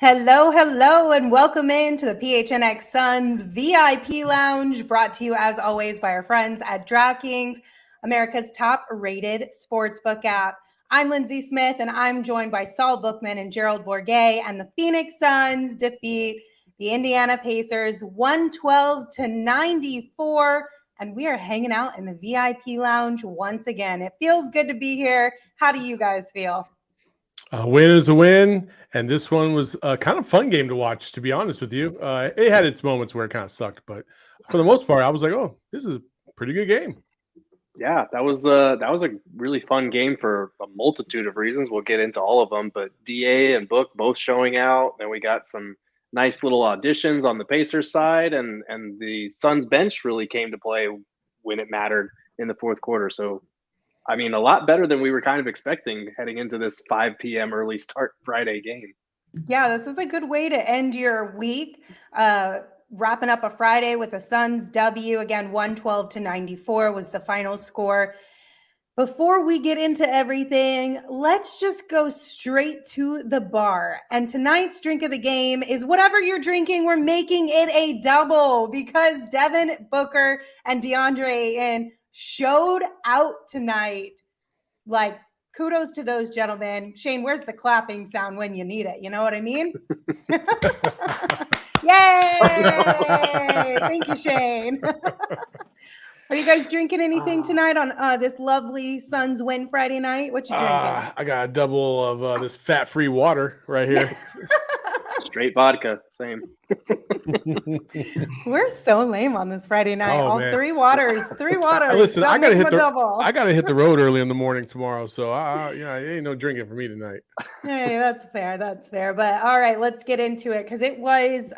Hello, hello, and welcome into the PHNX Suns VIP Lounge, brought to you as always by our friends at DraftKings, America's top-rated sportsbook app. I'm Lindsey Smith, and I'm joined by Saul Bookman and Gerald Bourguet, and the Phoenix Suns defeat the Indiana Pacers 112-94, and we are hanging out in the VIP Lounge once again. It feels good to be here. How do you guys feel? A win is a win, and this one was a kind of fun game to watch, to be honest with you. It had its moments where it kind of sucked, but for the most part, I was like, oh, this is a pretty good game. Yeah, that was a really fun game for a multitude of reasons. We'll get into all of them, but DA and Book both showing out, and we got some nice little auditions on the Pacers side, and the Suns bench really came to play when it mattered in the fourth quarter. So I mean, a lot better than we were kind of expecting heading into this 5 p.m. early start Friday game. Yeah, this is a good way to end your week. Wrapping up a Friday with a Suns W. Again, 112-94 was the final score. Before we get into everything, let's just go straight to the bar. And tonight's drink of the game is whatever you're drinking, we're making it a double because Devin, Booker, and Deandre Ayton showed out tonight. Like, kudos to those gentlemen. Shane, where's the clapping sound when you need it? You know what I mean? Yay! Thank you, Shane. Are you guys drinking anything tonight on this lovely Suns win Friday night? What you drinking? I got a double of this fat-free water right here. Straight vodka, same. We're so lame on this Friday night. Oh, All man. three waters. Listen, I gotta hit the the road early in the morning tomorrow, so it ain't no drinking for me tonight. Hey, that's fair. That's fair. But all right, let's get into it because it was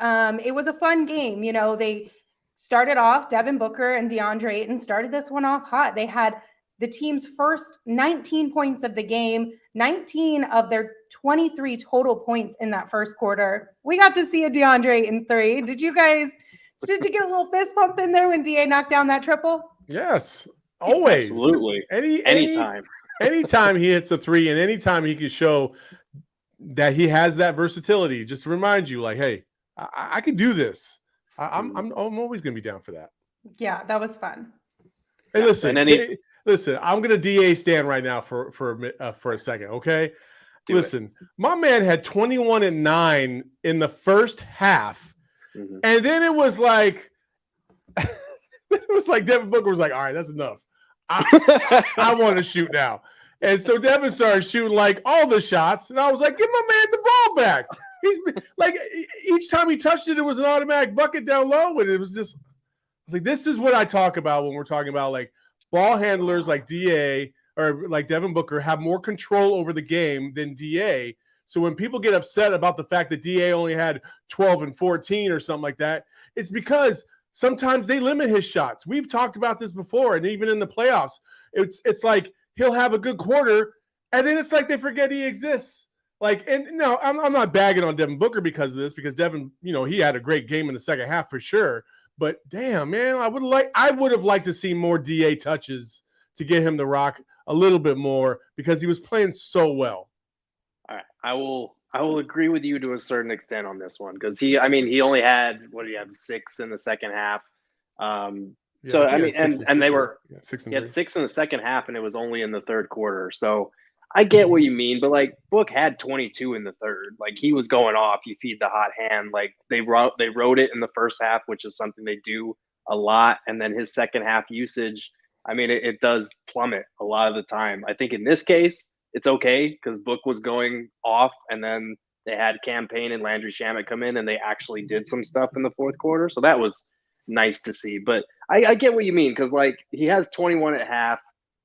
a fun game. You know, they started off, Devin Booker and Deandre Ayton started this one off hot. They had the team's first 19 points of the game, 19 of their 23 total points in that first quarter. We got to see a Deandre Ayton three. Did you get a little fist bump in there when DA knocked down that triple? Yes, always. Absolutely. Anytime. Anytime he hits a three and anytime he can show that he has that versatility, just to remind you, like, hey, I can do this. I'm always going to be down for that. Yeah, that was fun. Hey, listen, I'm going to DA stand right now for a second, okay? Listen, my man had 21 and 9 in the first half, and then it was like Devin Booker was like, all right, that's enough. I want to shoot now. And so Devin started shooting like all the shots, and I was like, give my man the ball back. He's like, each time he touched it, it was an automatic bucket down low, and it was just like, this is what I talk about when we're talking about like ball handlers like DA or like Devin Booker have more control over the game than DA. So when people get upset about the fact that DA only had 12 and 14 or something like that, it's because sometimes they limit his shots. We've talked about this before, and even in the playoffs, it's like he'll have a good quarter, and then it's like they forget he exists. Like, and no, I'm not bagging on Devin Booker because of this, because Devin, he had a great game in the second half for sure. But damn, man, I would have liked to see more DA touches to get him the rock a little bit more because he was playing so well. All right, I will agree with you to a certain extent on this one because he only had 6 in the second half. He had 6 in the second half, and it was only in the third quarter. So I get what you mean, but like Book had 22 in the third. Like he was going off. You feed the hot hand. Like they wrote it in the first half, which is something they do a lot, and then his second half usage, it does plummet a lot of the time. I think in this case, it's okay because Book was going off, and then they had Campaign and Landry Shamet come in, and they actually did some stuff in the fourth quarter. So that was nice to see. But I get what you mean because like he has 21 at half,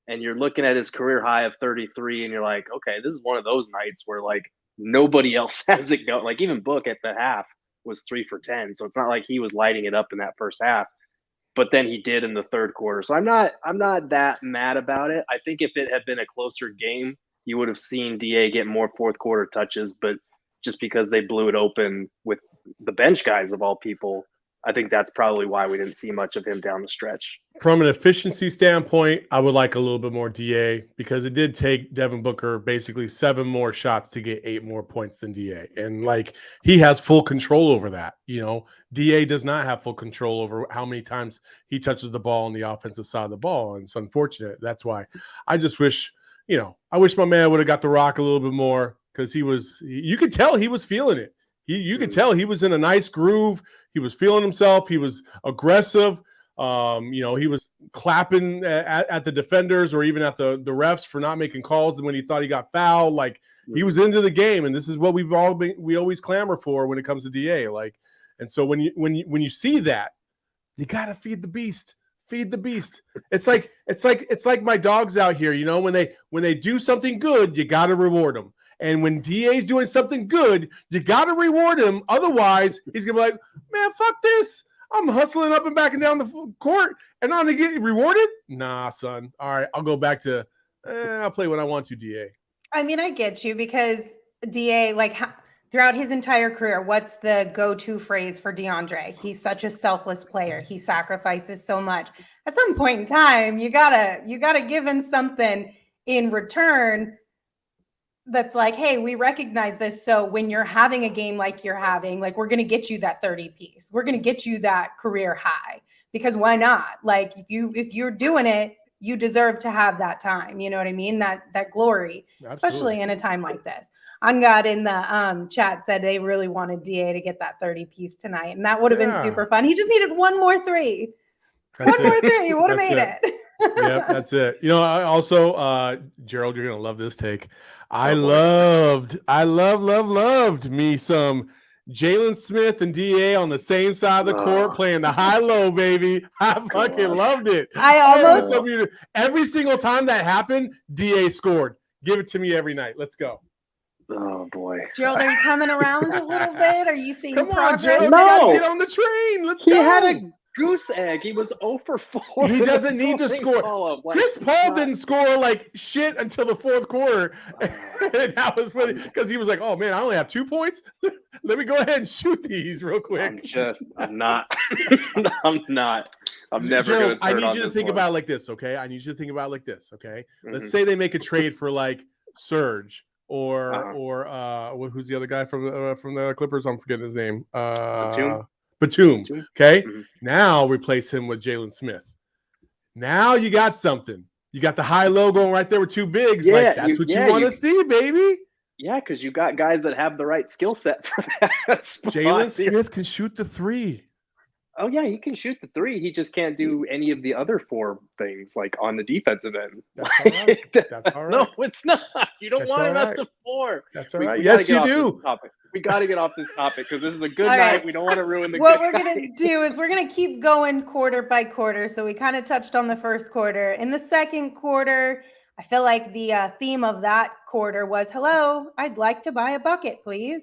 and you're looking at his career high of 33, and you're like, okay, this is one of those nights where like nobody else has it going. Like even Book at the half was 3 for 10, so it's not like he was lighting it up in that first half. But then he did in the third quarter. So I'm not that mad about it. I think if it had been a closer game, you would have seen DA get more fourth quarter touches. But just because they blew it open with the bench guys of all people, I think that's probably why we didn't see much of him down the stretch. From an efficiency standpoint, I would like a little bit more DA because it did take Devin Booker basically 7 more shots to get 8 more points than DA. And like he has full control over that. DA does not have full control over how many times he touches the ball on the offensive side of the ball. And it's unfortunate. That's why I just wish, I wish my man would have got the rock a little bit more because you could tell he was feeling it. You could tell he was in a nice groove. He was feeling himself. He was aggressive. He was clapping at the defenders or even at the refs for not making calls when he thought he got fouled. Like he was into the game, and this is what we always clamor for when it comes to DA. And so when you see that, you gotta feed the beast. Feed the beast. It's like my dogs out here. When they do something good, you gotta reward them. And when DA's doing something good, you got to reward him. Otherwise, he's going to be like, man, fuck this. I'm hustling up and back and down the court and I'm going to get rewarded? Nah, son. All right, I'll go back to, I'll play when I want to, DA. I mean, I get you because DA, throughout his entire career, what's the go-to phrase for DeAndre? He's such a selfless player. He sacrifices so much. At some point in time, you gotta give him something in return that's like, hey, we recognize this. So when you're having a game like you're having, we're going to get you that 30 piece. We're going to get you that career high because why not? If you're doing it, you deserve to have that time. You know what I mean? That glory, Absolutely. Especially in a time like this. Angad in the chat said they really wanted DA to get that 30 piece tonight. And that would have been super fun. He just needed one more three. One more three would have made it. Yep, that's it. Also, Gerald, you're going to love this take. I loved me some Jalen Smith and DA on the same side of the court playing the high-low, baby. I fucking loved it. Every single time that happened, DA scored. Give it to me every night. Let's go. Oh, boy. Gerald, are you coming around a little bit? Are you seeing progress? Gerald, no. Get on the train. Let's go. He had a goose egg. He was 0 for 4. He doesn't need to score. Chris Paul didn't score shit until the fourth quarter. And that was because he was like, oh man, I only have 2 points. Let me go ahead and shoot these real quick. I'm not. I'm never Gerald, I need you to think about it like this, okay? Mm-hmm. Let's say they make a trade for Serge or who's the other guy from the Clippers? I'm forgetting his name. Batum. Okay. Mm-hmm. Now replace him with Jalen Smith. Now you got something. You got the high-low going right there with 2 bigs. Yeah, that's what you want to see, baby. Yeah, because you got guys that have the right skill set for that spot. Jalen Smith can shoot the 3. Oh, yeah, he can shoot the 3. He just can't do any of the other 4 things, on the defensive end. That's all right. That's all right. No, it's not. You don't want him at the 4. That's all right. Yes, you do. We got to get off this topic because this is a good night. Right. We don't want to ruin the What good we're going to do is we're going to keep going quarter by quarter. So we kind of touched on the first quarter. In the second quarter, I feel like the theme of that quarter was, hello, I'd like to buy a bucket, please.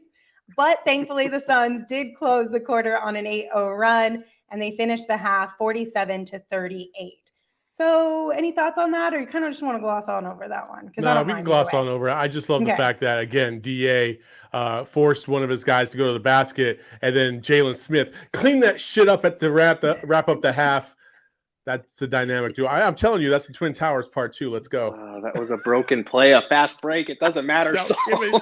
But thankfully, the Suns did close the quarter on an 8-0 run, and they finished the half 47-38. So any thoughts on that, or you kind of just want to gloss on over that one? No, we can gloss on over it. I just love the fact that, again, DA forced one of his guys to go to the basket, and then Jalen Smith cleaned that shit up at the wrap up the half. That's the dynamic, dude. I'm telling you, that's the Twin Towers part 2. Let's go. That was a broken play, a fast break. It doesn't matter.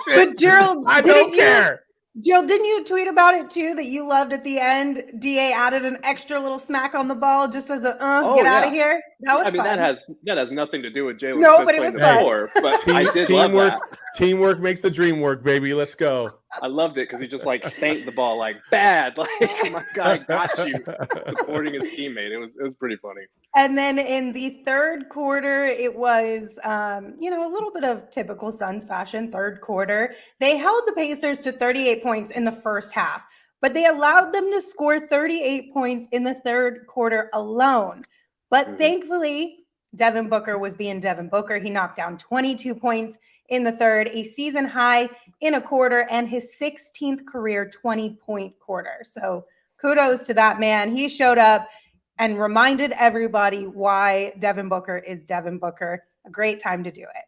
But Gerald, I don't care. Jill, didn't you tweet about it too, that you loved at the end, DA added an extra little smack on the ball just as a get out of here? That was fun. that has nothing to do with Jalen No, Smith but it was playing the floor. But I did love that. Teamwork makes the dream work, baby. Let's go. I loved it because he just spanked the ball bad. My guy got you, supporting his teammate. It was pretty funny. And then in the third quarter, it was a little bit of typical Suns fashion. Third quarter, they held the Pacers to 38 points in the first half, but they allowed them to score 38 points in the third quarter alone. But thankfully, Devin Booker was being Devin Booker. He knocked down 22 points in the third, a season high in a quarter, and his 16th career 20-point quarter. So kudos to that man. He showed up and reminded everybody why Devin Booker is Devin Booker. A great time to do it.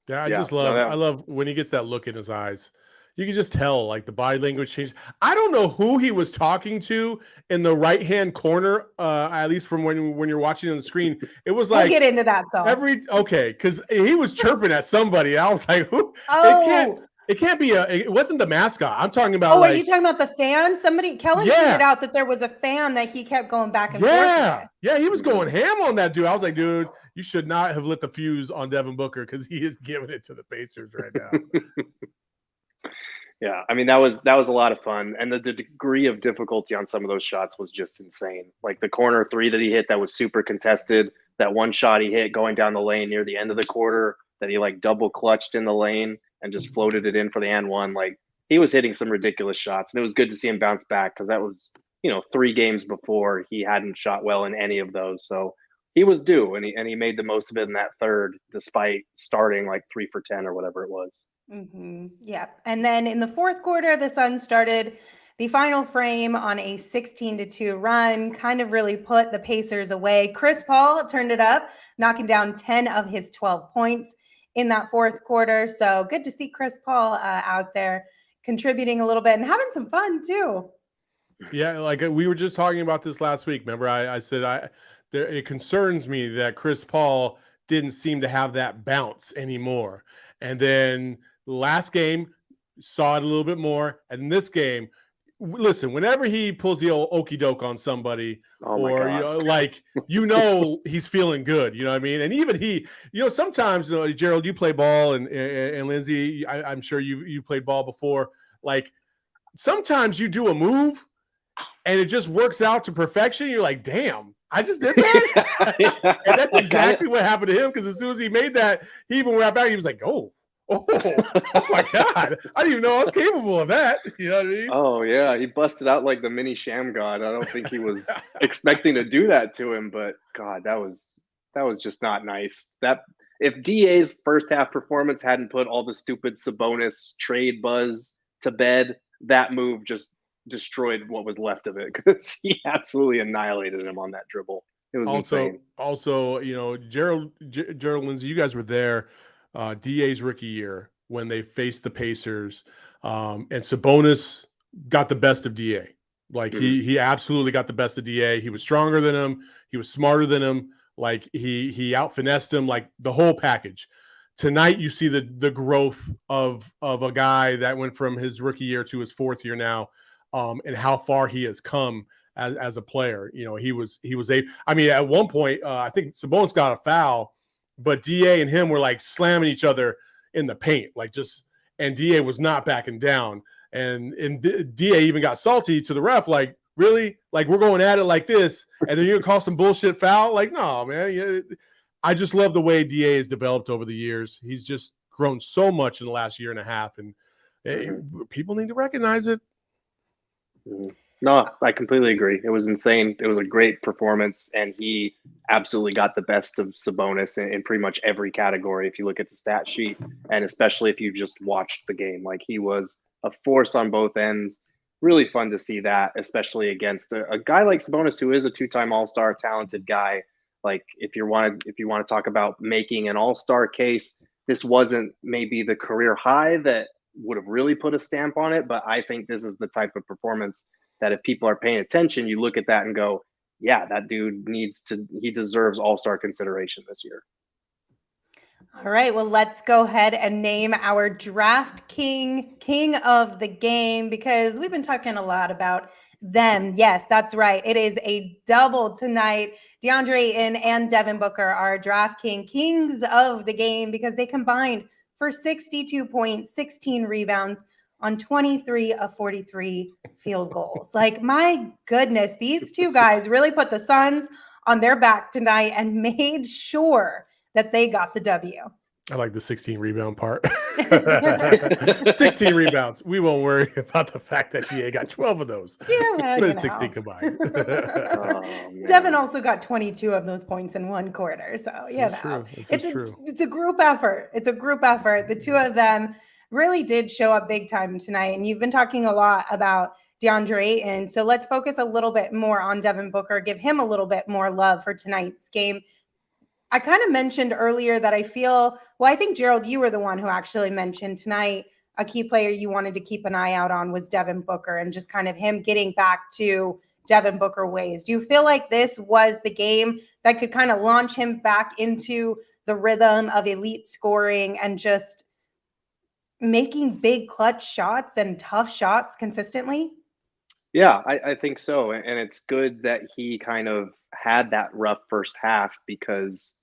Yeah, I love when he gets that look in his eyes. You can just tell, like, the body language changed. I don't know who he was talking to in the right-hand corner, at least from when you're watching on the screen. It was like we'll get into that, Saul. because he was chirping at somebody. I was like, who? Oh. It can't be it wasn't the mascot. I'm talking about. Oh, are you talking about the fan? Kellen figured out that there was a fan that he kept going back and forth with. Yeah, he was going ham on that dude. I was like, dude, you should not have lit the fuse on Devin Booker because he is giving it to the Pacers right now. Yeah, I mean that was a lot of fun, and the degree of difficulty on some of those shots was just insane. Like the corner three that he hit that was super contested. That one shot he hit going down the lane near the end of the quarter that he like double clutched in the lane and just floated it in for the and one. Like he was hitting some ridiculous shots, and it was good to see him bounce back because that was 3 games before he hadn't shot well in any of those. So he was due, and he made the most of it in that third, despite starting like 3 for 10 or whatever it was. Mm-hmm. Yeah. And then in the fourth quarter, the Suns started the final frame on a 16-2 run, kind of really put the Pacers away. Chris Paul turned it up, knocking down 10 of his 12 points in that fourth quarter. So good to see Chris Paul out there contributing a little bit and having some fun too. Yeah, like we were just talking about this last week. Remember, I said it concerns me that Chris Paul didn't seem to have that bounce anymore. And then last game, saw it a little bit more. And this game, listen, whenever he pulls the old okey doke on somebody, he's feeling good. You know what I mean? And even he, sometimes, Gerald, you play ball, and Lindsey, I'm sure you played ball before. Like sometimes you do a move and it just works out to perfection. You're like, damn, I just did that. And that's exactly what happened to him. Because as soon as he made that, he even went back. He was like, oh my God. I didn't even know I was capable of that. You know what I mean? Oh, yeah. He busted out like the mini sham god. I don't think he was expecting to do that to him. But, God, that was just not nice. That if DA's first half performance hadn't put all the stupid Sabonis trade buzz to bed, that move just destroyed what was left of it because he absolutely annihilated him on that dribble. It was insane. Also, Gerald Lindsey, you guys were there. DA's rookie year when they faced the Pacers, and Sabonis got the best of DA. Like he absolutely got the best of DA. He was stronger than him. He was smarter than him. Like he out finessed him. Like the whole package. Tonight you see the growth of a guy that went from his rookie year to his fourth year now, and how far he has come as a player. He was at one point I think Sabonis got a foul. But DA and him were like slamming each other in the paint, and DA was not backing down. And DA even got salty to the ref, like, really? Like, we're going at it like this, and then you're going to call some bullshit foul? Like, no, man. I just love the way DA has developed over the years. He's just grown so much in the last year and a half, and people need to recognize it. No, I completely agree. It was insane. It was a great performance, and he absolutely got the best of Sabonis in pretty much every category if you look at the stat sheet, and especially if you just watched the game. Like, he was a force on both ends. Really fun to see that, especially against a guy like Sabonis, who is a 2-time All-Star talented guy. Like, if you want to talk about making an All-Star case, this wasn't maybe the career high that would have really put a stamp on it, but I think this is the type of performance that if people are paying attention, you look at that and go, yeah, that dude he deserves all-star consideration this year. All right, well, let's go ahead and name our draft king of the game, because we've been talking a lot about them. Yes, that's right. It is a double tonight. Deandre Ayton and Devin Booker are draft kings of the game because they combined for 62 points, 16 rebounds, on 23 of 43 field goals. Like, my goodness, these two guys really put the Suns on their back tonight and made sure that they got the W. I like the 16 rebound part. 16 rebounds. We won't worry about the fact that DA got 12 of those. Yeah, but it's 16 combined. Devin also got 22 of those points in one quarter. So, it's a group effort. It's a group effort. The two of them really did show up big time tonight. And you've been talking a lot about Deandre Ayton. So let's focus a little bit more on Devin Booker, give him a little bit more love for tonight's game. I kind of mentioned earlier that I think, Gerald, you were the one who actually mentioned tonight a key player you wanted to keep an eye out on was Devin Booker and just kind of him getting back to Devin Booker ways. Do you feel like this was the game that could kind of launch him back into the rhythm of elite scoring and just making big clutch shots and tough shots consistently? Yeah, I think so. And it's good that he kind of had that rough first half, because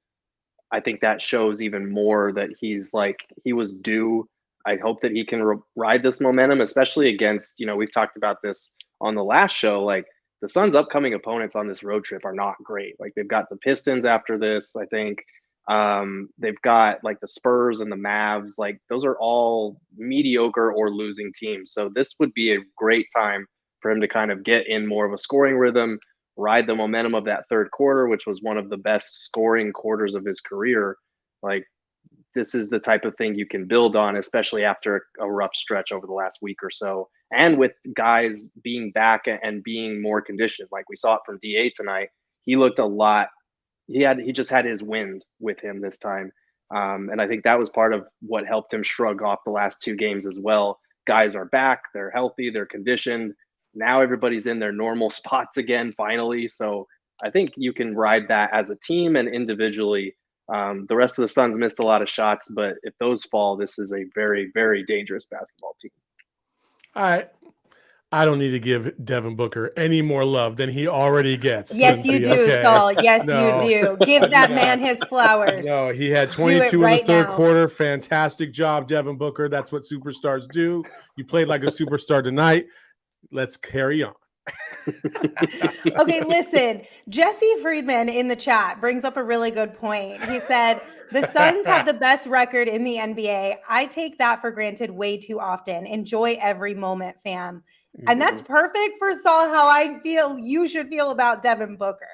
I think that shows even more that he was due. I hope that he can ride this momentum, especially against, we've talked about this on the last show. Like, the Suns' upcoming opponents on this road trip are not great. Like, they've got the Pistons after this, I think. They've got like the Spurs and the Mavs. Like, those are all mediocre or losing teams. So this would be a great time for him to kind of get in more of a scoring rhythm, ride the momentum of that third quarter, which was one of the best scoring quarters of his career. Like, this is the type of thing you can build on, especially after a rough stretch over the last week or so. And with guys being back and being more conditioned, like we saw it from DA tonight, he looked a lot. He just had his wind with him this time. And I think that was part of what helped him shrug off the last two games as well. Guys are back, they're healthy, they're conditioned. Now everybody's in their normal spots again, finally. So I think you can ride that as a team and individually. The rest of the Suns missed a lot of shots, but if those fall, this is a very, very dangerous basketball team. I don't need to give Devin Booker any more love than he already gets. Yes, you do, okay. Saul. Yes, you do. Give that man his flowers. No, he had 22 in the third quarter. Fantastic job, Devin Booker. That's what superstars do. You played like a superstar tonight. Let's carry on. Okay, listen. Jesse Friedman in the chat brings up a really good point. He said, the Suns have the best record in the NBA. I take that for granted way too often. Enjoy every moment, fam. And that's perfect for Saul, how I feel you should feel about Devin Booker.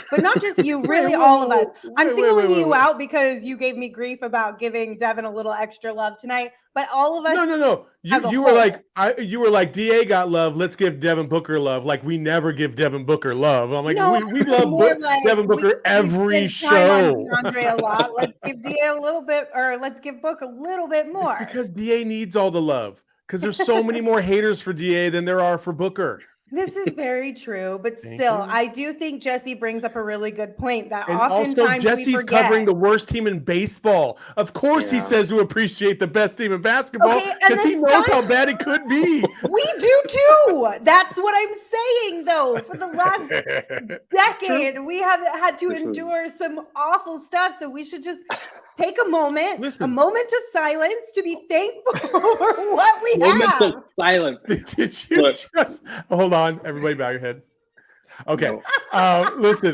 But not just you, really all of us. I'm singling you out because you gave me grief about giving Devin a little extra love tonight. But all of us. No. You were like DA got love. Let's give Devin Booker love. Like, we never give Devin Booker love. I'm like, no, we love Devin Booker every show. Deandre a lot. Let's give DA a little bit, or let's give Book a little bit more. It's because DA needs all the love. Because there's so many more haters for DA than there are for Booker. This is very true, but still, I do think Jesse brings up a really good point that and oftentimes also Jesse's covering the worst team in baseball. Of course, he says to appreciate the best team in basketball because he knows how bad it could be. We do too. That's what I'm saying, though. For the last decade, we have had to endure some awful stuff, so we should just take a moment, a moment of silence to be thankful for what we have. Moments of silence. Did you just hold on? Everybody bow your head. Okay. No. Listen,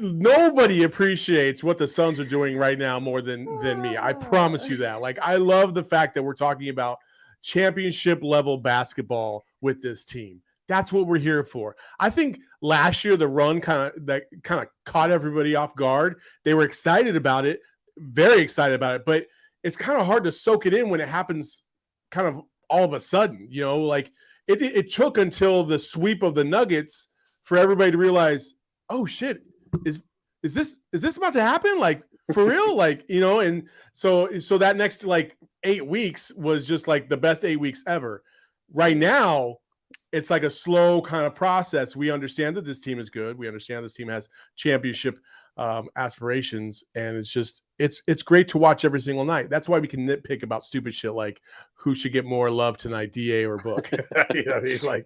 nobody appreciates what the Suns are doing right now more than me. I promise you that. Like, I love the fact that we're talking about championship level basketball with this team. That's what we're here for. I think last year the run kind of caught everybody off guard. They were excited about it, very excited about it, but it's kind of hard to soak it in when it happens kind of all of a sudden, like it took until the sweep of the Nuggets for everybody to realize, oh shit, is this about to happen? Like, for real? Like, and so that next 8 weeks was just like the best 8 weeks ever. Right now, it's like a slow kind of process. We understand that this team is good. We understand this team has championship aspirations, and it's great to watch every single night. That's why we can nitpick about stupid shit like who should get more love tonight, DA or Book.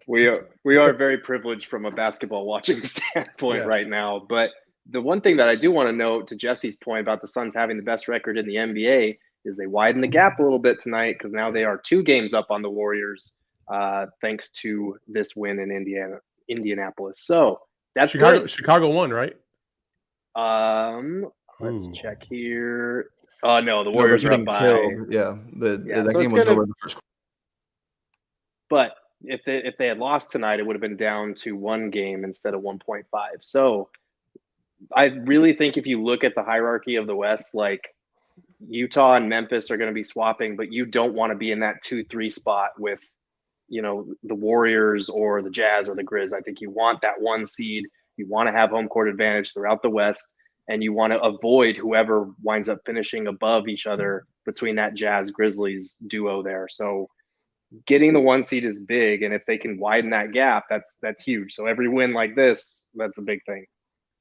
We are very privileged from a basketball watching standpoint right now. But the one thing that I do want to note, to Jesse's point about the Suns having the best record in the NBA, is they widened the gap a little bit tonight, because now they are 2 games up on the Warriors, thanks to this win in Indianapolis. So that's good. Chicago won, right? Let's check here. Oh no, the Warriors are up by. That game was over the first quarter. But if they had lost tonight, it would have been down to 1 game instead of 1.5. So I really think if you look at the hierarchy of the West, like Utah and Memphis are going to be swapping, but you don't want to be in that 2-3 spot with, the Warriors or the Jazz or the Grizz. I think you want that 1 seed. You want to have home court advantage throughout the West. and you want to avoid whoever winds up finishing above each other between that Jazz Grizzlies duo there. So getting the 1 seed is big, and if they can widen that gap, that's huge. So every win like this, that's a big thing.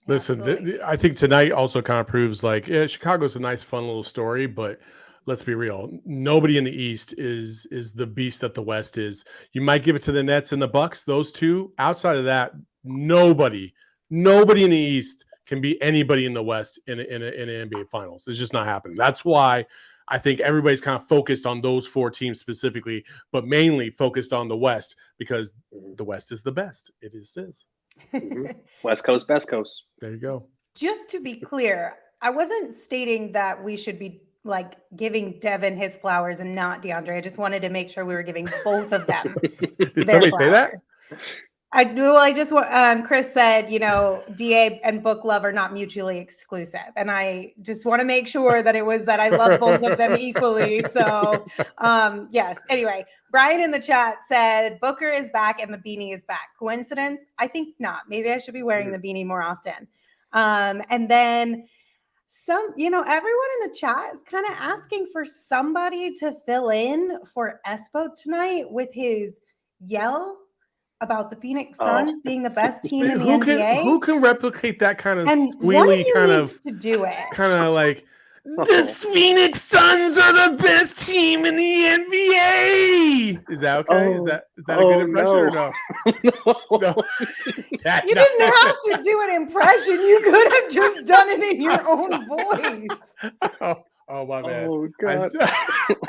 Listen, I think tonight also kind of proves Chicago's a nice, fun little story, but let's be real. Nobody in the East is the beast that the West is. You might give it to the Nets and the Bucks, those two. Outside of that, nobody in the East can beat anybody in the West in an NBA Finals. It's just not happening. That's why I think everybody's kind of focused on those 4 teams specifically, but mainly focused on the West because the West is the best. It is. West Coast, best coast. There you go. Just to be clear, I wasn't stating that we should be giving Devin his flowers and not Deandre. I just wanted to make sure we were giving both of them. Did somebody say that? I do. I just Chris said, DA and Book Love are not mutually exclusive. And I just want to make sure that it was that I love both of them equally. So, yes. Anyway, Brian in the chat said Booker is back and the beanie is back. Coincidence? I think not. Maybe I should be wearing the beanie more often. And then everyone in the chat is kind of asking for somebody to fill in for Espo tonight with his yell about the Phoenix Suns being the best team in the NBA. Who can replicate that kind of and squealy kind of to do it? Kind of like the Phoenix Suns are the best team in the NBA. Is that okay? Is that a good impression or no? No. You didn't have to do an impression. You could have just done it in your own voice. Oh my bad. Oh God.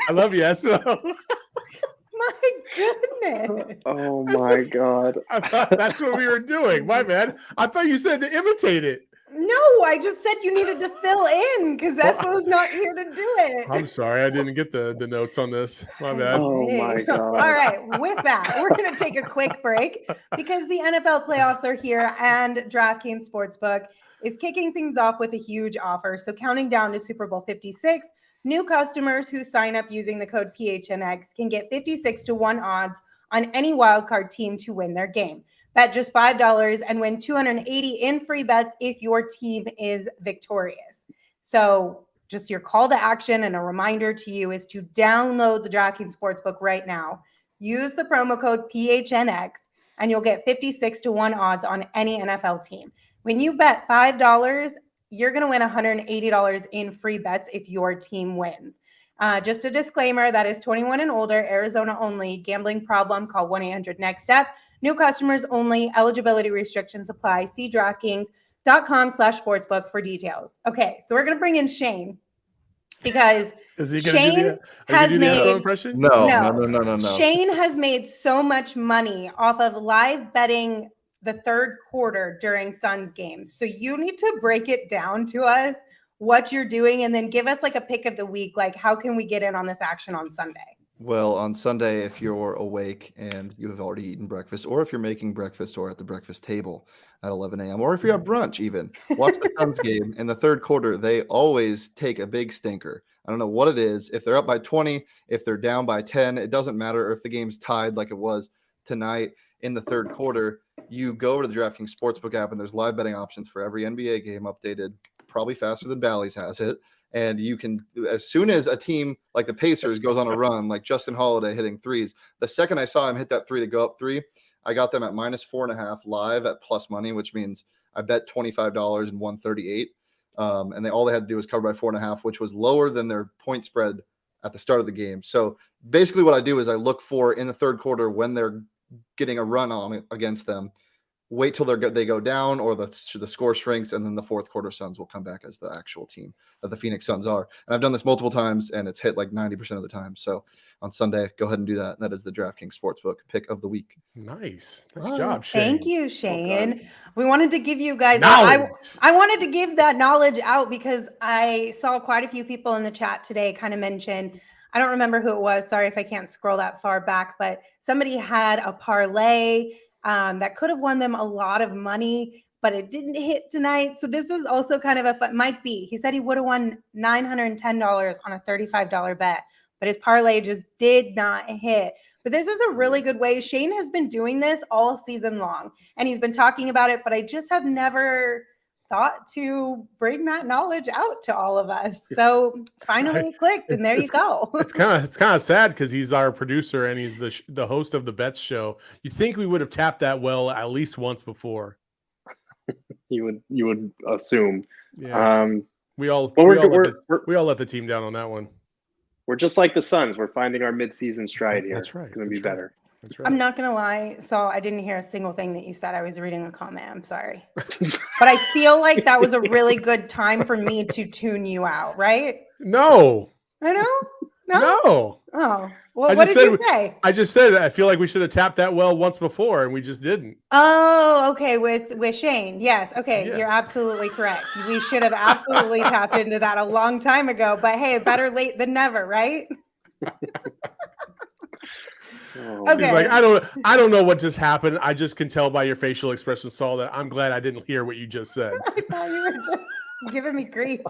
I love you, SO. My goodness. Oh my God. I thought that's what we were doing. My bad. I thought you said to imitate it. No, I just said you needed to fill in because Espo's not here to do it. I'm sorry. I didn't get the notes on this. My bad. Oh my God. All right. With that, we're going to take a quick break because the NFL playoffs are here and DraftKings Sportsbook is kicking things off with a huge offer. So counting down to Super Bowl 56, new customers who sign up using the code PHNX can get 56-1 odds on any wildcard team to win their game. Bet just $5 and win $280 in free bets if your team is victorious. So just your call to action and a reminder to you is to download the DraftKings Sportsbook right now. Use the promo code PHNX and you'll get 56-1 odds on any NFL team. When you bet $5, you're going to win $180 in free bets if your team wins. Just a disclaimer, that is 21 and older, Arizona only. Gambling problem, call 1-800-NEXT-STEP. New customers only. Eligibility restrictions apply. See DraftKings.com/sportsbook for details. Okay, so we're going to bring in Shane because Shane has made impression? No. Shane has made so much money off of live betting the third quarter during Suns games. So you need to break it down to us what you're doing and then give us like a pick of the week. Like, how can we get in on this action on Sunday? Well, on Sunday, if you're awake and you have already eaten breakfast, or if you're making breakfast or at the breakfast table at 11 a.m., or if you're at brunch even, watch the Suns game. In the third quarter, they always take a big stinker. I don't know what it is. If they're up by 20, if they're down by 10, it doesn't matter if the game's tied like it was tonight in the third quarter. You go over to the DraftKings Sportsbook app, and there's live betting options for every NBA game updated, probably faster than Bally's has it. And you can, as soon as a team like the Pacers goes on a run, like Justin Holiday hitting threes, the second I saw him hit that three to go up 3, I got them at -4.5 live at plus money, which means I bet $25 and won 38. And all they had to do was cover by 4.5, which was lower than their point spread at the start of the game. So basically what I do is I look for in the third quarter when they're getting a run on against them, wait till they go down or the score shrinks, and then the fourth quarter Suns will come back as the actual team that the Phoenix Suns are. And I've done this multiple times, and it's hit like 90% of the time. So on Sunday, go ahead and do that. That is the DraftKings Sportsbook pick of the week. Nice job, Shane. Thank you, Shane. We wanted to give you guys I wanted to give that knowledge out because I saw quite a few people in the chat today kind of mention, I don't remember who it was. Sorry if I can't scroll that far back, but somebody had a parlay that could have won them a lot of money, but it didn't hit tonight. So this is also kind of Mike B. He said he would have won $910 on a $35 bet, but his parlay just did not hit. But this is a really good way. Shane has been doing this all season long, and he's been talking about it, but I just have never thought to bring that knowledge out to all of us. So finally it clicked, and there you go. It's kind of sad because he's our producer and he's the host of the Bets show. You think we would have tapped that well at least once before? You would assume. Yeah. We all let the team down on that one. We're just like the Suns. We're finding our midseason stride here. That's right. It's going to be better. That's right. I'm not going to lie. So I didn't hear a single thing that you said. I was reading a comment. I'm sorry. But I feel like that was a really good time for me to tune you out, right? No. I know? No. Oh. Well, what did you say? I just said I feel like we should have tapped that well once before, and we just didn't. Oh, okay. With Shane. Yes. Okay. Yeah. You're absolutely correct. We should have absolutely tapped into that a long time ago. But hey, better late than never, right? Okay. He's like, I don't know what just happened. I just can tell by your facial expression, Saul, that I'm glad I didn't hear what you just said. I thought you were just giving me grief.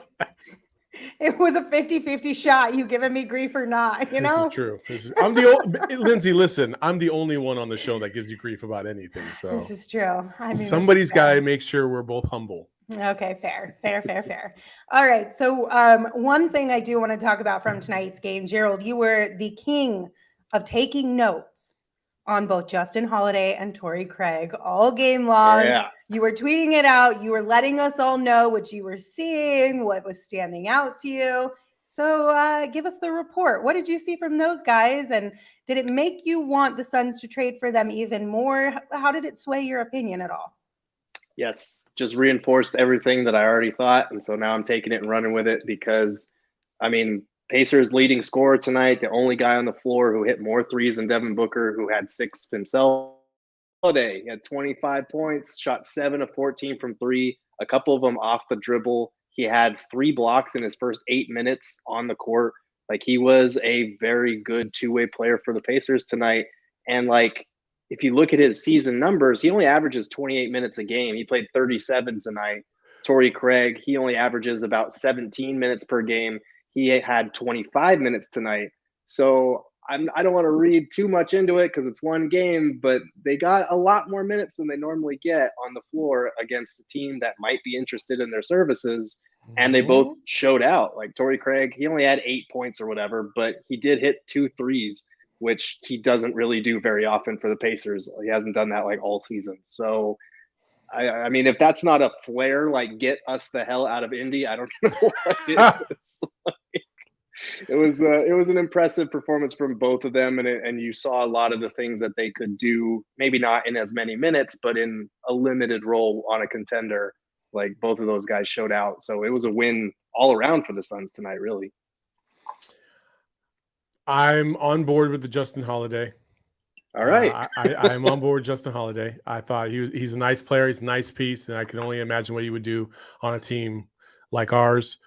It was a 50-50 shot. You giving me grief or not, you know? This is true. I'm the Lindsey, listen, I'm the only one on the show that gives you grief about anything. So this is true. I mean, somebody's got to make sure we're both humble. Okay, fair. All right. So one thing I do want to talk about from tonight's game, Gerald, you were the king of taking notes on both Justin Holiday and Torrey Craig all game long. Yeah. You were tweeting it out. You were letting us all know what you were seeing, what was standing out to you. So give us the report. What did you see from those guys? And did it make you want the Suns to trade for them even more? How did it sway your opinion at all? Yes, just reinforced everything that I already thought. And so now I'm taking it and running with it because, I mean, Pacers leading scorer tonight, the only guy on the floor who hit more threes than Devin Booker, who had 6 himself. Holiday had 25 points, shot 7 of 14 from 3, a couple of them off the dribble. He had 3 blocks in his first 8 minutes on the court. Like, he was a very good two-way player for the Pacers tonight. And like, if you look at his season numbers, he only averages 28 minutes a game. He played 37 tonight. Torrey Craig, he only averages about 17 minutes per game. He had 25 minutes tonight. So I don't want to read too much into it because it's one game, but they got a lot more minutes than they normally get on the floor against a team that might be interested in their services. And they both showed out. Like Torrey Craig, he only had 8 points or whatever, but he did hit 2 threes, which he doesn't really do very often for the Pacers. He hasn't done that like all season. So, I mean, if that's not a flare, like get us the hell out of Indy, I don't know what it is. It was an impressive performance from both of them, and you saw a lot of the things that they could do, maybe not in as many minutes, but in a limited role on a contender. Like both of those guys showed out, so it was a win all around for the Suns tonight, really. I'm on board with the Justin Holiday. All right. I'm on board with Justin Holiday. I thought he's a nice player. He's a nice piece, and I can only imagine what he would do on a team like ours.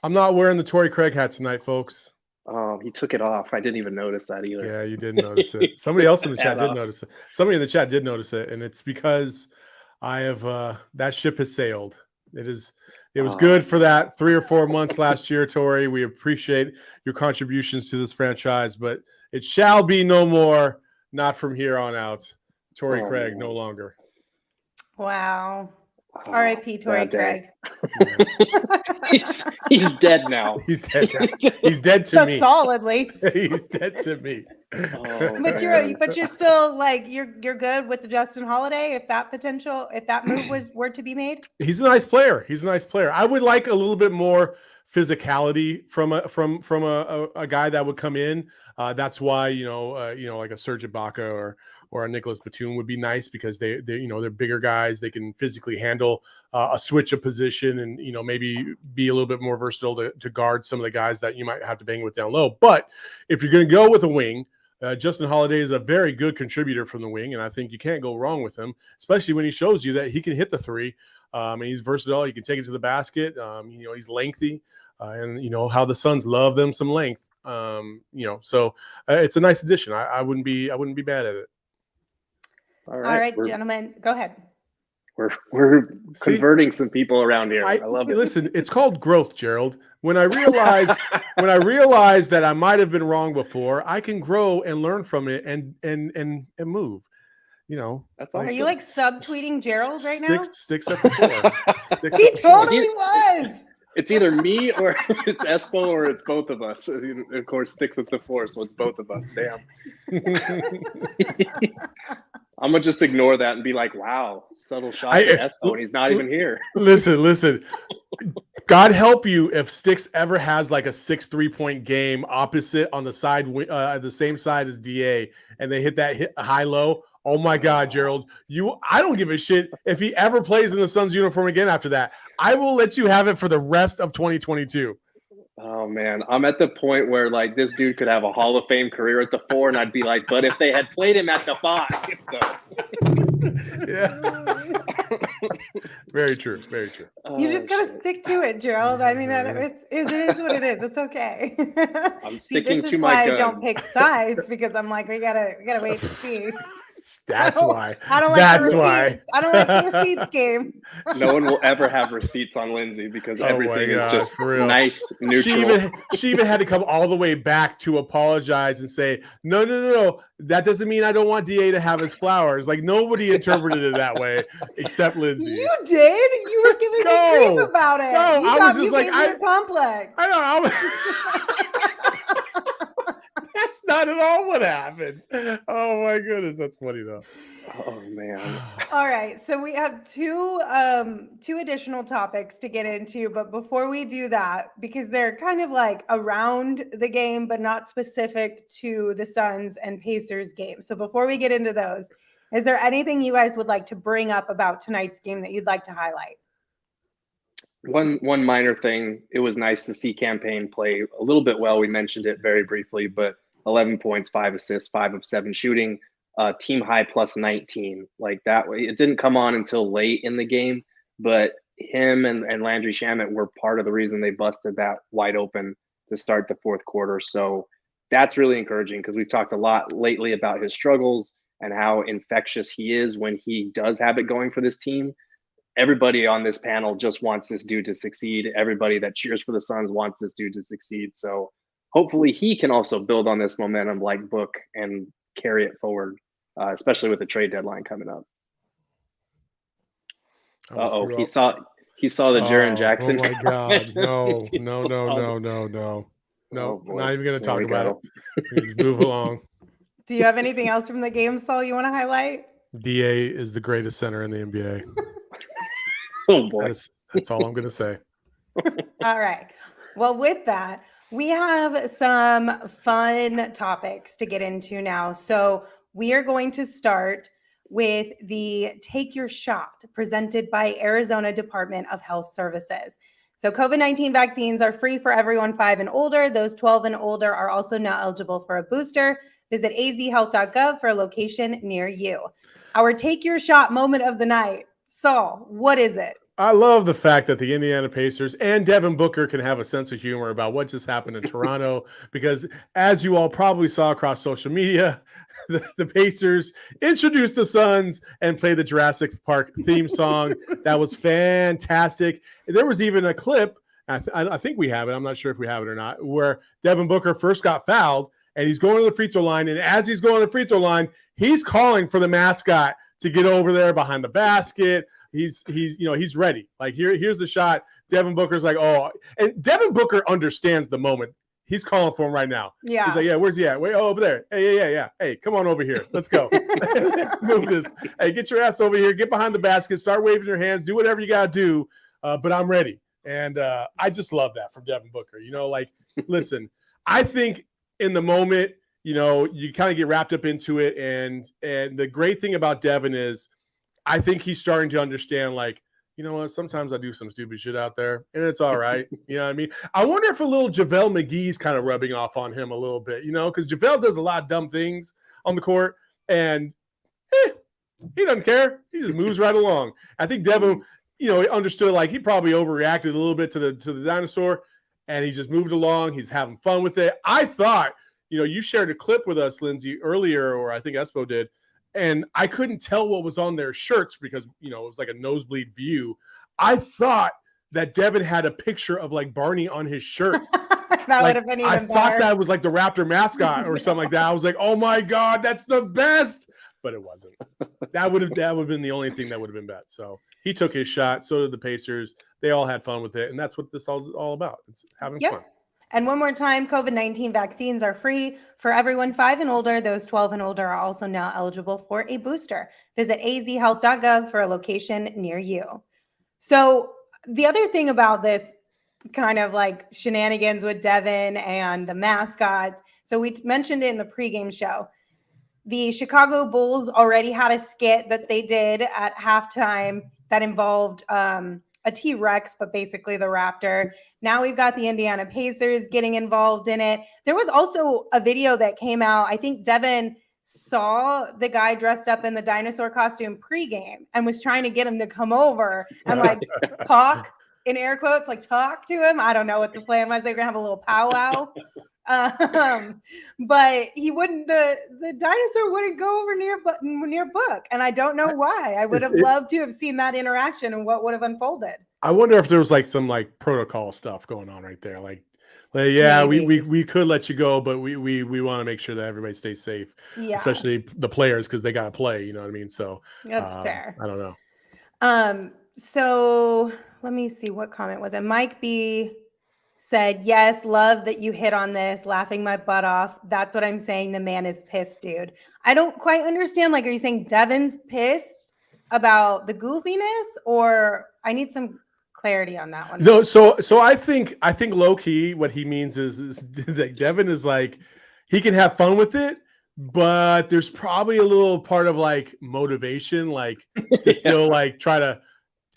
I'm not wearing the Torrey Craig hat tonight, folks. Oh, he took it off. I didn't even notice that either. Yeah, you didn't notice it. Somebody else in the chat did notice it. Somebody in the chat did notice it, and it's because I have that ship has sailed. It was good for that 3 or 4 months last year, Torrey. We appreciate your contributions to this franchise, but it shall be no more, not from here on out. Torrey Craig, no longer. Wow. R.I.P. Torrey Craig. He's dead now. He's dead now. He's dead to me. Saul, at least. He's dead to me. But you're still like you're good with the Justin Holiday if that move were to be made. He's a nice player. I would like a little bit more physicality from a guy that would come in. That's why like a Serge Ibaka or a Nicholas Batum would be nice because they're bigger guys. They can physically handle a switch of position and maybe be a little bit more versatile to guard some of the guys that you might have to bang with down low. But if you're going to go with a wing, Justin Holiday is a very good contributor from the wing, and I think you can't go wrong with him, especially when he shows you that he can hit the three. And he's versatile. He can take it to the basket. He's lengthy, and how the Suns love them some length. So it's a nice addition. I wouldn't be mad at it. All right, gentlemen, go ahead. We're converting some people around here. I love it. Listen, it's called growth, Gerald. When I realized that I might have been wrong before, I can grow and learn from it and move. That's Are awesome. you like subtweeting Gerald right now? Sticks at the four. He totally was. It's either me or it's Espo or it's both of us. Of course, sticks at the four, so it's both of us. Damn. I'm gonna just ignore that and be like, "Wow, subtle shots at Espo, and he's not even here." Listen. God help you if Sticks ever has like a 6-3-point game opposite on the side, the same side as DA, and they hit that high-low. Oh my God, Gerald! I don't give a shit if he ever plays in the Suns uniform again after that. I will let you have it for the rest of 2022. Oh man, I'm at the point where like this dude could have a Hall of Fame career at the four, and I'd be like, but if they had played him at the five, yeah. Very true. You just gotta stick to it, Gerald. I mean, it is what it is. It's okay. I'm sticking to my guns. This is why I don't pick sides, because I'm like, we gotta wait to see. That's why. I don't like the receipts. I don't like the receipts game. No one will ever have receipts on Lindsey because everything is just nice, neutral. She even had to come all the way back to apologize and say, no. That doesn't mean I don't want DA to have his flowers. Like nobody interpreted it that way except Lindsey. You did. You were giving me grief about it. No, I was just like, a complex. I know. That's not at all what happened. Oh my goodness, that's funny though. Oh man. All right, so we have two additional topics to get into, but before we do that, because they're kind of like around the game, but not specific to the Suns and Pacers game. So before we get into those, is there anything you guys would like to bring up about tonight's game that you'd like to highlight? One minor thing. It was nice to see Campaign play a little bit well. We mentioned it very briefly, but 11 points, 5 assists, 5 of 7 shooting, team high plus 19. Like that way, it didn't come on until late in the game, but him and Landry Shamet were part of the reason they busted that wide open to start the fourth quarter. So that's really encouraging because we've talked a lot lately about his struggles and how infectious he is when he does have it going for this team. Everybody on this panel just wants this dude to succeed. Everybody that cheers for the Suns wants this dude to succeed. So hopefully he can also build on this momentum like Book and carry it forward, especially with the trade deadline coming up. He saw the Jaren Jackson. Oh my God! No! Oh, not even going to talk about it. Just move along. Do you have anything else from the game, Saul, you want to highlight? DA is the greatest center in the NBA. Oh boy, that's all I'm going to say. All right. Well, with that, we have some fun topics to get into now. So we are going to start with the Take Your Shot presented by Arizona Department of Health Services. So COVID-19 vaccines are free for everyone 5 and older. Those 12 and older are also now eligible for a booster. Visit azhealth.gov for a location near you. Our Take Your Shot moment of the night. Saul, what is it? I love the fact that the Indiana Pacers and Devin Booker can have a sense of humor about what just happened in Toronto, because as you all probably saw across social media, the Pacers introduced the Suns and played the Jurassic Park theme song. That was fantastic. There was even a clip, I think we have it, I'm not sure if we have it or not, where Devin Booker first got fouled and he's going to the free throw line. And as he's going to the free throw line, he's calling for the mascot to get over there behind the basket. He's ready. Like here's the shot. Devin Booker's like, oh, and Devin Booker understands the moment. He's calling for him right now. Yeah. He's like, yeah, where's he at? Wait, over there. Hey, yeah. Hey, come on over here. Let's go. Let's move this. Hey, get your ass over here. Get behind the basket. Start waving your hands. Do whatever you got to do. But I'm ready. And I just love that from Devin Booker. Listen, I think in the moment, you kind of get wrapped up into it. And the great thing about Devin is I think he's starting to understand, you know what, sometimes I do some stupid shit out there, and it's all right. You know what I mean? I wonder if a little JaVale McGee's kind of rubbing off on him a little bit, because JaVale does a lot of dumb things on the court, and he doesn't care. He just moves right along. I think Devin, he understood, he probably overreacted a little bit to the dinosaur, and he just moved along. He's having fun with it. I thought, you shared a clip with us, Lindsey, earlier, or I think Espo did, and I couldn't tell what was on their shirts because, it was like a nosebleed view. I thought that Devin had a picture of Barney on his shirt. That would have been even better. I thought that was the Raptor mascot or something like that. I was like, oh my God, that's the best. but it wasn't. That would have been the only thing that would have been bet. So he took his shot. So did the Pacers. They all had fun with it, and that's what this is all about. It's having fun. And one more time, COVID-19 vaccines are free for everyone 5 and older. Those 12 and older are also now eligible for a booster. Visit azhealth.gov for a location near you. So the other thing about this kind of like shenanigans with Devin and the mascots. So we mentioned it in the pregame show. The Chicago Bulls already had a skit that they did at halftime that involved a T-Rex, but basically the raptor. Now we've got the Indiana Pacers getting involved in it. There was also a video that came out. I think Devin saw the guy dressed up in the dinosaur costume pregame and was trying to get him to come over and like talk, in air quotes, like talk to him. I don't know what the plan was. They were gonna have a little powwow. But he wouldn't, the dinosaur wouldn't go over near Book. And I don't know why. I would have loved to have seen that interaction and what would have unfolded. I wonder if there was like some like protocol stuff going on right there. Like yeah, we could let you go, but we want to make sure that everybody stays safe, especially the players, because they got to play, you know what I mean? So that's fair. I don't know. So let me see, what comment was it? Mike B said, yes, love that you hit on this, laughing my butt off. That's what I'm saying. The man is pissed, dude. I don't quite understand. Like, are you saying Devin's pissed about the goofiness, or I need some clarity on that one? No, so I think low key what he means is that Devin is like, he can have fun with it, but there's probably a little part of like motivation, like to still like try to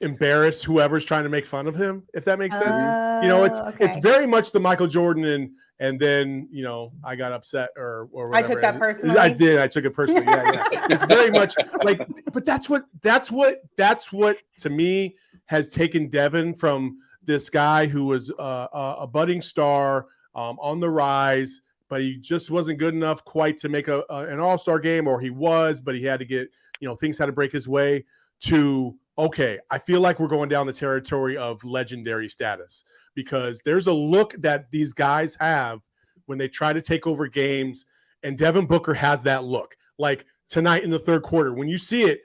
embarrass whoever's trying to make fun of him, if that makes sense. You know, it's very much the Michael Jordan and then, you know, I got upset or whatever. I took that personally. I did. I took it personally. Yeah. It's very much like, but that's what to me has taken Devin from this guy who was a budding star on the rise, but he just wasn't good enough quite to make an all-star game, or he was, but he had to get, you know, things had to break his way to, okay, I feel like we're going down the territory of legendary status, because there's a look that these guys have when they try to take over games, and Devin Booker has that look. Like tonight in the third quarter, when you see it,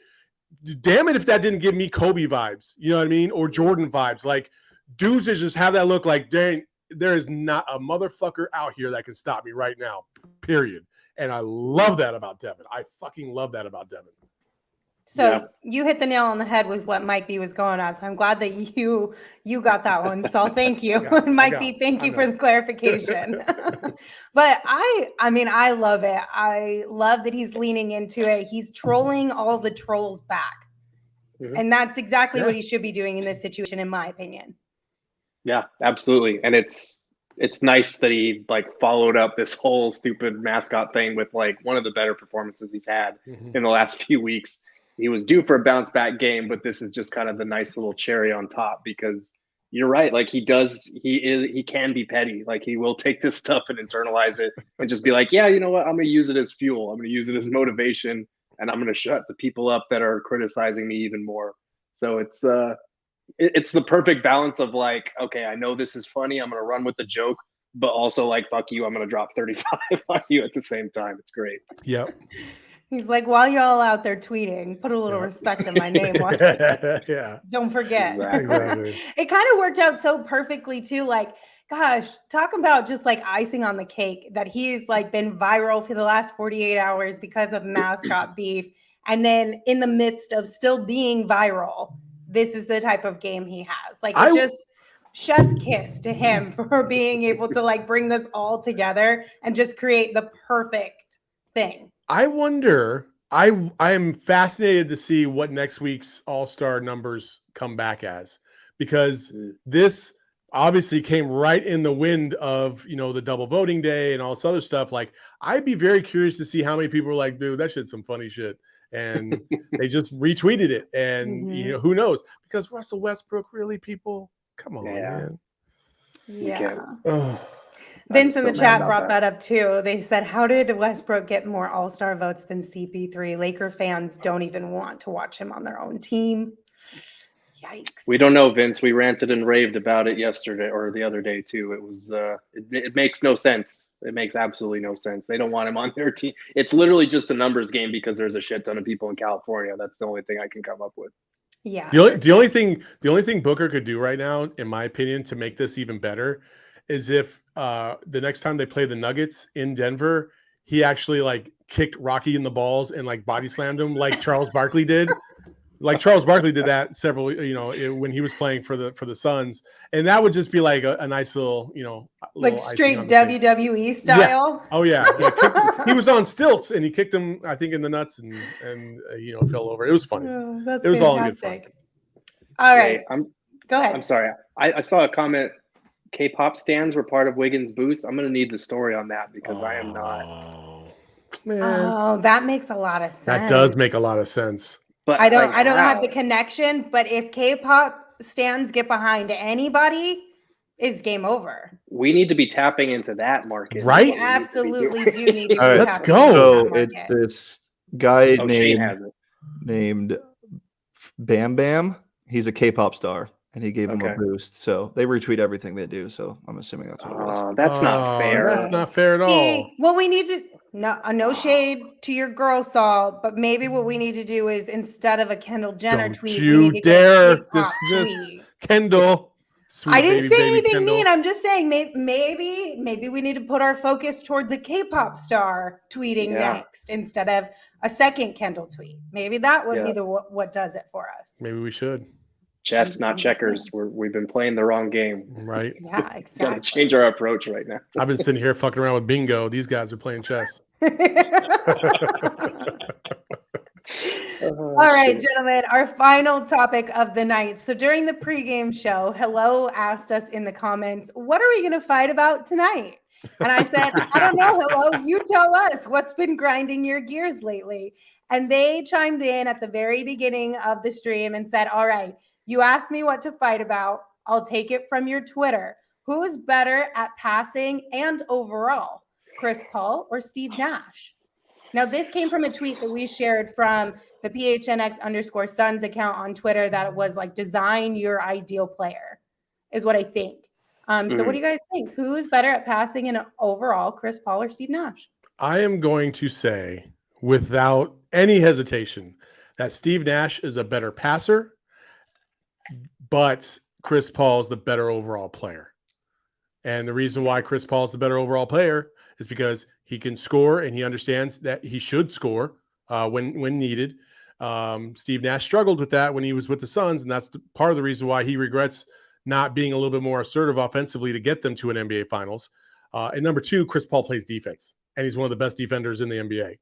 damn it if that didn't give me Kobe vibes, you know what I mean? Or Jordan vibes. Like, dudes that just have that look like, dang, there is not a motherfucker out here that can stop me right now, period. And I love that about Devin. I fucking love that about Devin. So you hit the nail on the head with what Mike B was going on. So I'm glad that you got that one. So thank you. Mike B, thank you for the clarification. But I mean, I love it. I love that he's leaning into it. He's trolling all the trolls back. Mm-hmm. And that's exactly what he should be doing in this situation, in my opinion. Yeah, absolutely. And it's nice that he like followed up this whole stupid mascot thing with like one of the better performances he's had in the last few weeks. He was due for a bounce back game, but this is just kind of the nice little cherry on top, because you're right. Like he can be petty. Like he will take this stuff and internalize it and just be like, yeah, you know what? I'm going to use it as fuel. I'm going to use it as motivation, and I'm going to shut the people up that are criticizing me even more. So it's the perfect balance of like, okay, I know this is funny. I'm going to run with the joke, but also like, fuck you, I'm going to drop 35 on you at the same time. It's great. Yep. He's like, while y'all out there tweeting, put a little respect in my name. Don't forget. Exactly. It kind of worked out so perfectly too. Like, gosh, talk about just like icing on the cake that he's like been viral for the last 48 hours because of mascot beef. And then in the midst of still being viral, this is the type of game he has. Like, it just chef's kiss to him for being able to like bring this all together and just create the perfect thing. I wonder, I am fascinated to see what next week's All-Star numbers come back as, because this obviously came right in the wind of, you know, the double voting day and all this other stuff. Like, I'd be very curious to see how many people are like, dude, that shit's some funny shit. And they just retweeted it. And, you know, who knows? Because Russell Westbrook, really, people? Come on, man. Yeah. Vince in the chat brought that up too. They said, how did Westbrook get more All-Star votes than CP3? Laker fans don't even want to watch him on their own team. Yikes. We don't know, Vince. We ranted and raved about it yesterday or the other day too. It was it makes no sense. It makes absolutely no sense. They don't want him on their team. It's literally just a numbers game because there's a shit ton of people in California. That's the only thing I can come up with. Yeah. The only thing Booker could do right now, in my opinion, to make this even better, is if the next time they play the Nuggets in Denver, he actually like kicked Rocky in the balls and like body slammed him like Charles Barkley did. Like Charles Barkley did that several, when he was playing for the Suns, and that would just be like a nice little, like straight WWE style. Yeah. Oh yeah. He was on stilts and he kicked him, I think, in the nuts and fell over. It was funny. Oh, that's it was fantastic. all in good fun. All right, go ahead. I'm sorry. I saw a comment. K-pop stands were part of Wiggins' boost. I'm going to need the story on that because I am not. Man. Oh, that makes a lot of sense. That does make a lot of sense. But I don't have the connection, but if K-pop stands get behind anybody, it's game over. We need to be tapping into that market. Right? We absolutely do need to be All right, let's tapping go. into So that it's market. this guy Shane has it. named Bam Bam. He's a K-pop star, and he gave him a boost. So they retweet everything they do. So I'm assuming that's what it was. That's not fair. That's not fair at all. Well, we need to no shade to your girl, Saul, but maybe what we need to do is instead of a Kendall Jenner Don't tweet, you we need to dare get a K-pop dismiss tweet. Kendall. Sweet I didn't baby, say anything Kendall. mean. I'm just saying maybe we need to put our focus towards a K-pop star tweeting next instead of a second Kendall tweet. Maybe that would be the what does it for us. Maybe we should. Chess, not checkers. We've been playing the wrong game. Right. Yeah, exactly. Got to change our approach right now. I've been sitting here fucking around with bingo. These guys are playing chess. All right, gentlemen, our final topic of the night. So during the pregame show, Hello asked us in the comments, what are we going to fight about tonight? And I said, I don't know, Hello, you tell us what's been grinding your gears lately. And they chimed in at the very beginning of the stream and said, all right, you asked me what to fight about. I'll take it from your Twitter. Who's better at passing and overall, Chris Paul or Steve Nash? Now, this came from a tweet that we shared from the PHNX_Suns account on Twitter that was like, design your ideal player, is what I think. So what do you guys think? Who's better at passing and overall, Chris Paul or Steve Nash? I am going to say, without any hesitation, that Steve Nash is a better passer, but Chris Paul is the better overall player. And the reason why Chris Paul is the better overall player is because he can score and he understands that he should score when needed. Steve Nash struggled with that when he was with the Suns, and that's part of the reason why he regrets not being a little bit more assertive offensively to get them to an NBA Finals. And number two, Chris Paul plays defense, and he's one of the best defenders in the NBA.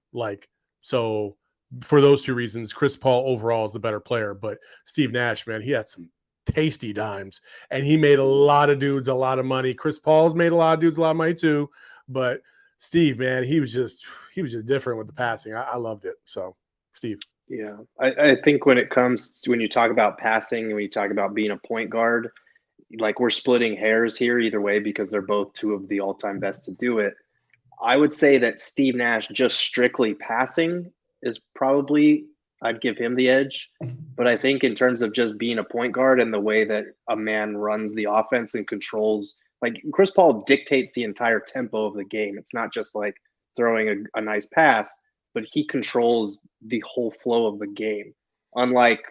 So for those two reasons, Chris Paul overall is the better player. But Steve Nash, man, he had some tasty dimes, and he made a lot of dudes a lot of money. Chris Paul's made a lot of dudes a lot of money too, but Steve, man, he was just different with the passing. I loved it. So, Steve. Yeah, I think when you talk about passing and when you talk about being a point guard, like we're splitting hairs here either way because they're both two of the all-time best to do it. I would say that Steve Nash just strictly passing is probably, I'd give him the edge. But I think in terms of just being a point guard and the way that a man runs the offense and controls, like Chris Paul dictates the entire tempo of the game. It's not just like throwing a nice pass, but he controls the whole flow of the game. Unlike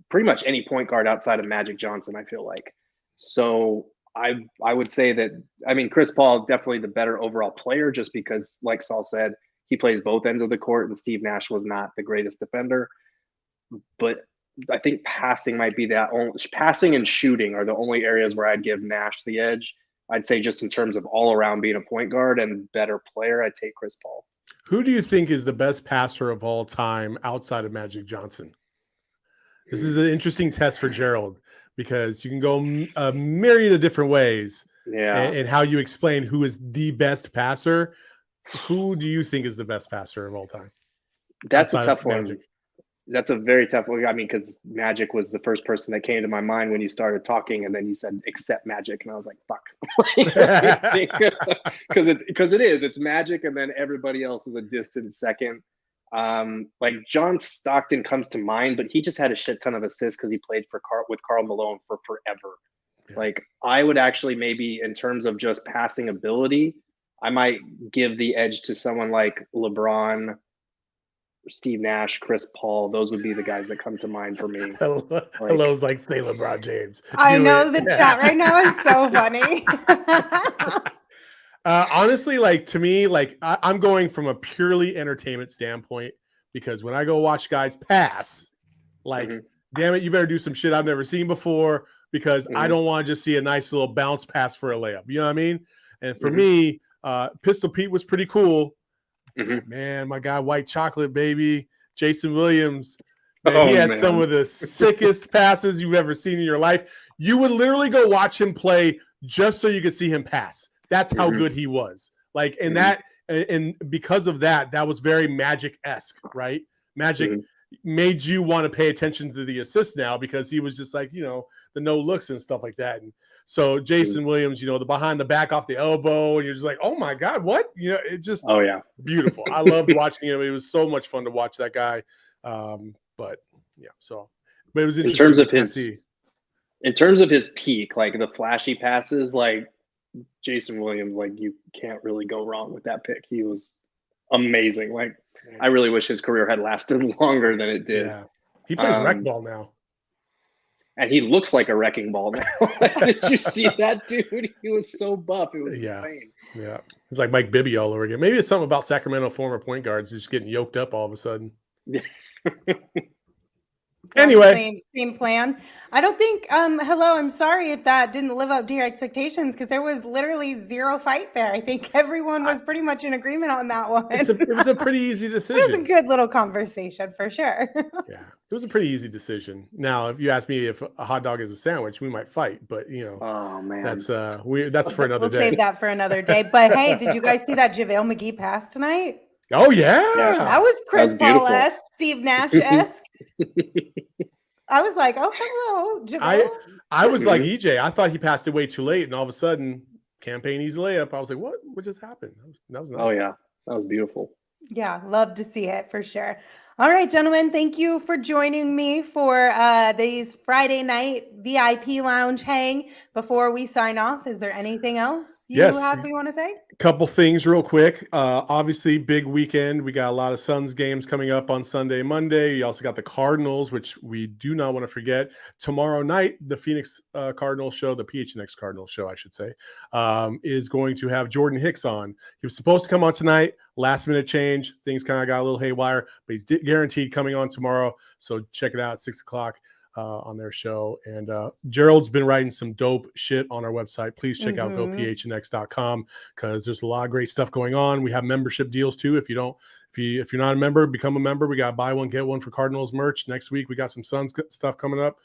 pretty much any point guard outside of Magic Johnson, I feel like. So I would say that, I mean, Chris Paul definitely the better overall player just because, like Saul said, he plays both ends of the court and Steve Nash was not the greatest defender. But I think passing might be passing and shooting are the only areas where I'd give Nash the edge. I'd say just in terms of all around being a point guard and better player, I'd take Chris Paul. Who do you think is the best passer of all time outside of Magic Johnson? This is an interesting test for Gerald because you can go a myriad of different ways in how you explain who is the best passer. Who do you think is the best passer of all time? That's a tough one. That's a very tough one. I mean, because Magic was the first person that came to my mind when you started talking, and then you said except Magic, and I was like, "Fuck," because it's Magic, and then everybody else is a distant second. Like John Stockton comes to mind, but he just had a shit ton of assists because he played with Karl Malone for forever. Yeah. Like I would actually maybe in terms of just passing ability, I might give the edge to someone like LeBron, Steve Nash, Chris Paul. Those would be the guys that come to mind for me. Hello's like say LeBron James. I know the chat right now is so funny. Honestly, like to me, like I'm going from a purely entertainment standpoint because when I go watch guys pass, like, damn it, you better do some shit I've never seen before because I don't want to just see a nice little bounce pass for a layup. You know what I mean? And for me, Pistol Pete was pretty cool. Man, my guy, White Chocolate, baby, Jason Williams. Man, he had some of the sickest passes you've ever seen in your life. You would literally go watch him play just so you could see him pass. That's how good he was. Like, and and because of that, that was very Magic-esque, right? Magic made you want to pay attention to the assist now because he was just like, you know, the no looks and stuff like that. And so Jason Williams, you know, the behind the back off the elbow, and you're just like, oh my God, what? You know, it just beautiful. I loved watching him. It was so much fun to watch that guy. But yeah, so but it was interesting in terms of his peak, like the flashy passes, like Jason Williams, like you can't really go wrong with that pick. He was amazing. Like I really wish his career had lasted longer than it did. Yeah. He plays rec ball now. And he looks like a wrecking ball now. Did you see that dude? He was so buff. It was insane. Yeah. It's like Mike Bibby all over again. Maybe it's something about Sacramento former point guards just getting yoked up all of a sudden. Yeah. Anyway, same plan. I don't think hello, I'm sorry if that didn't live up to your expectations because there was literally zero fight there. I think everyone was pretty much in agreement on that one. It was a pretty easy decision. It was a good little conversation for sure. Yeah, it was a pretty easy decision. Now, if you ask me if a hot dog is a sandwich, we might fight, but you know, oh man, that's for another day. We'll save that for another day. But hey, did you guys see that JaVale McGee pass tonight? Oh yeah, yes. That was Chris Paul-esque, Steve Nash-esque. I was like, oh, hello, JaVale. I was like EJ. I thought he passed it way too late, and all of a sudden, campaign easy layup. I was like, what? What just happened? That was nice. Oh yeah, that was beautiful. Yeah, love to see it for sure. All right, gentlemen, thank you for joining me for these Friday night VIP lounge hang. Before we sign off, is there anything else you want to say? Couple things real quick. Obviously, big weekend. We got a lot of Suns games coming up on Sunday, Monday. You also got the Cardinals, which we do not want to forget. Tomorrow night, the Phoenix Cardinals show, the PHNX Cardinals show, I should say, is going to have Jordan Hicks on. He was supposed to come on tonight. Last minute change. Things kind of got a little haywire, but he's guaranteed coming on tomorrow. So check it out at 6 o'clock. On their show. And Gerald's been writing some dope shit on our website. Please check out gophnx.com because there's a lot of great stuff going on. We have membership deals too. If you're not a member, become a member. We got buy one, get one for Cardinals merch. Next week, we got some Suns stuff coming up.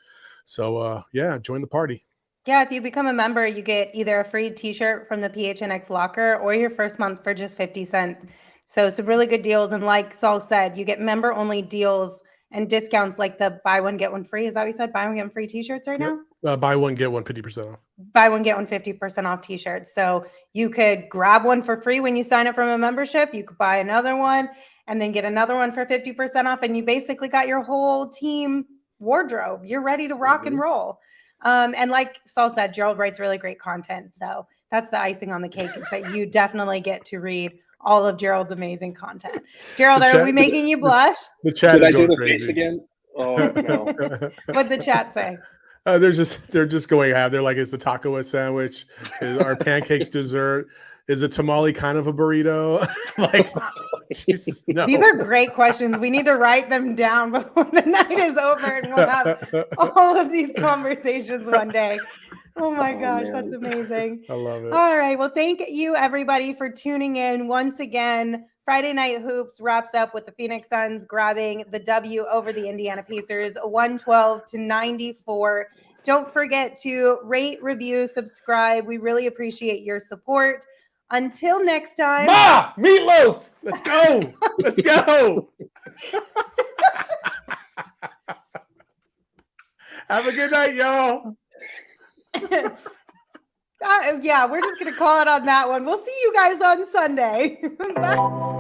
So join the party. Yeah, if you become a member, you get either a free t-shirt from the PHNX locker or your first month for just 50 cents. So some really good deals. And like Saul said, you get member only deals and discounts like the buy one, get one free. Is that what you said? Buy one, get one free t-shirts right now? Buy one, get one 50% off. Buy one, get one 50% off t-shirts. So you could grab one for free when you sign up from a membership. You could buy another one and then get another one for 50% off. And you basically got your whole team wardrobe. You're ready to rock and roll. And like Saul said, Gerald writes really great content. So that's the icing on the cake is that you definitely get to read all of Gerald's amazing content. Gerald, are we making you blush? The chat Did is I do going the crazy. face again? Oh no. What'd the chat say? They're just going out. They're like, is the taco a sandwich? Is our pancakes dessert? Is a tamale kind of a burrito? Like, Jesus, no. These are great questions. We need to write them down before the night is over, and we'll have all of these conversations one day. Oh my gosh, man. That's amazing. I love it. All right. Well, thank you everybody for tuning in. Once again, Friday Night Hoops wraps up with the Phoenix Suns grabbing the W over the Indiana Pacers, 112-94. Don't forget to rate, review, subscribe. We really appreciate your support. Until next time. Ma, meatloaf. Let's go. Let's go. Have a good night, y'all. Yeah, we're just going to call it on that one. We'll see you guys on Sunday. Bye.